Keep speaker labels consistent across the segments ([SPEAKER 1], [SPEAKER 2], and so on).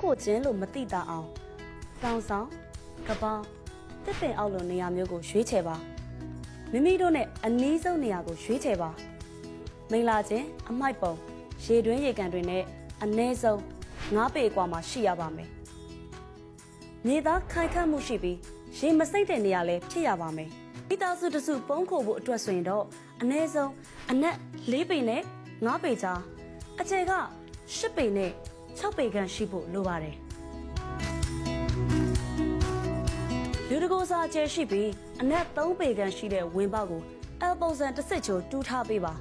[SPEAKER 1] ခိုကျင်းလို့မတိတာအောင်တောင်ဆောင်ကပောင်းတစ်ပင်အောက်လိုနေရာမျိုးကိုရွေးချယ်ပါမိမိတို့နဲ့အနီးဆုံးနေရာကိုရွေးချယ်ပါမိလာချင်းအမိုက်ပုံရေတွင်းရေကန်တွေနဲ့အနည်းဆုံး9ပေกว่าမှာရှိရပါမယ်မြေသားခိုင်ခန့်မှုရှိပြီးရေမစိမ့်တဲ့နေရာလည်းဖြစ်ရပါမယ်မိသားစုတစုပုံးခိုဖို့အတွက်ဆိုရင်တော့အနည်းဆုံးအနက်4ပေနဲ့9ပေကြားအကျယ်က10ပေနဲ့6ပေခန့်ရှိဖို့လိုပါတယ်လူတကိုယ်စာကျဲရှိပြီးအနက်3ပေခန့်ရှိတဲ့ဝင်းပေါက်ကိုအယ်ပုံစံတစ်စစ်ချိုတူးထားပေးပါ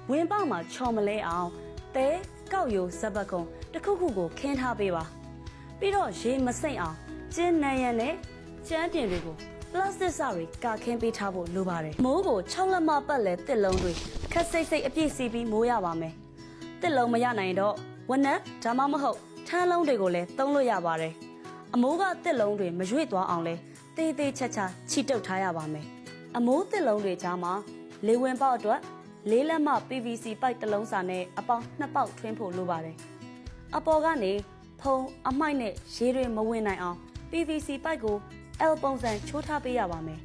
[SPEAKER 1] ဝင်းပေါက်မှာချော်မလဲအောင်တဲကောက်ရိုးဇက်ပတ်ကုံတစ်ခုခုကိုခင်းထားပေးပါပြီးတော့ရေမစိမ့်အောင်ကျင်းနံရံနဲ့ကျန်းပြင်တွေကိုပလတ်စတစ်စတွေကာခင်းပေးထားဖို့လိုပါတယ်မိုးကို6လက်မပတ်လဲတစ်လုံးတွေခက်စိတ်စိတ်အပြည့်စီပြီးမိုးရပါမယ်တစ်လုံးမရနိုင်တော့ဝနက်ဒါမှမဟုတ်ထန်းလုံးတွေကိုလည်းသုံးလို့ရပါတယ်အမိုးကတစ်လုံးတွေမရွေ့သွားအောင်လဲတေးသေးချာချာချီတုပ်ထားရပါမယ်အမိုးတစ်လုံးတွေကြားမှာလေဝင်ပေါက်အတွက်4လက်မ PVC ပိုက်တစ်လုံးစာနဲ့အပေါင်း2ပေါက်ထွင်းဖို့လိုပါတယ်အပေါ်ကနေဖုံအမိုက်နဲ့ရေတွေမဝင်နိုင်အောင် PVC ပိုက်ကို L ပုံစံချိုးထားပေးရပါမယ်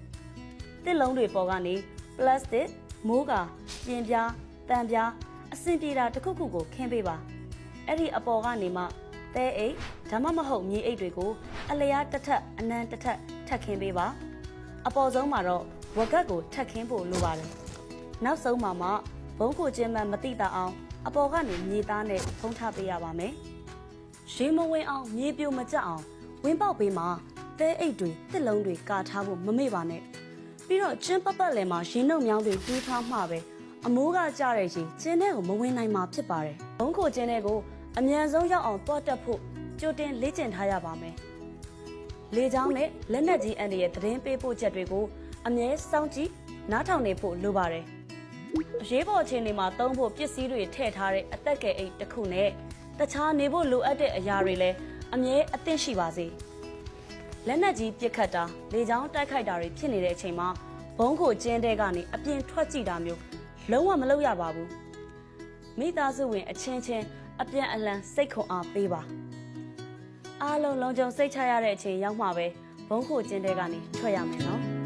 [SPEAKER 1] တစ်လုံးတွေပေါ်ကနေ plastic မိုးကာပြင်ပြားတံပြားအစင်ပြေတာတစ်ခုခုကိုခင်းပေးပါအဲ့ဒီအပေါ်ကနေမှသဲအိတ်ဒါမှမဟုတ်မြေအိတ်တွေကိုအလျားတစ်ထက်အနံတစ်ထက်ထပ်ခင်းပေးပါအပေါ်ဆုံးမှာတော့ဝက်ကတ်ကိုထပ်ခင်းဖို့လိုပါတယ်နောက်ဆုံးမှာမှဘုံခိုကျင်းမှမတိတာအောင်အပေါ်ကနေမြေသားနဲ့ဖုံးထားပေးရပါမယ်ရေမဝင်အောင်မြေပြိုမကျအောင်ဝင်းပေါက်ပေးမှာသဲအိတ်တွေတစ်လုံးတွေကာထားဖို့မမေ့ပါနဲ့ပြီးတော့ကျင်းပတ်လည်မှာရေနှုတ်မြောင်းတွေတူးထားမှပဲအမိုးကကျတဲ့ရေကျင်းထဲကိုမဝင်နိုင်မှာဖြစ်ပါတယ်ဘုံခိုကျင်းထဲကိုအမြန်ဆုံးရောက်အောင်တွားတက်ဖို့ကြိုတင်လေ့ကျင့်ထားရပါမယ်လေချောင်းနဲ့လက်နက်ကြီးအန်ဒီရဲ့သတင်းပေးပို့ချက်တွေကိုအမြဲစောင့်ကြည့်နားထောင်နေဖို့လိုပါတယ်အရေးပေါ်အခြေအနေမှာသုံးဖို့ပစ္စည်းတွေထည့်ထားတဲ့အသက်ကယ်အိတ်တစ်ခုနဲ့တခြားနေဖို့လိုအပ်တဲ့အရာတွေလည်းအမြဲအသင့်ရှိပါစေလက်နက်ကြီးပစ်ခတ်တာလေချောင်းတိုက်ခိုက်တာတွေဖြစ်နေတဲ့အချိန်မှာဘုံခိုကျင်းတဲကနေအပြင်ထွက်ကြည့်တာမျိုးလုံးဝမလုပ်ရပါဘူးမိသားစုဝင်အချင်းချင်းအပြန်အလှန်စိတ်ခွန်အားပေးပါအားလုံးလုံးကြုံစိတ်ချရတဲ့အချိန်ရောက်မှပဲဘုံခိုကျင်းတဲကနေထွက်ရမယ်နော်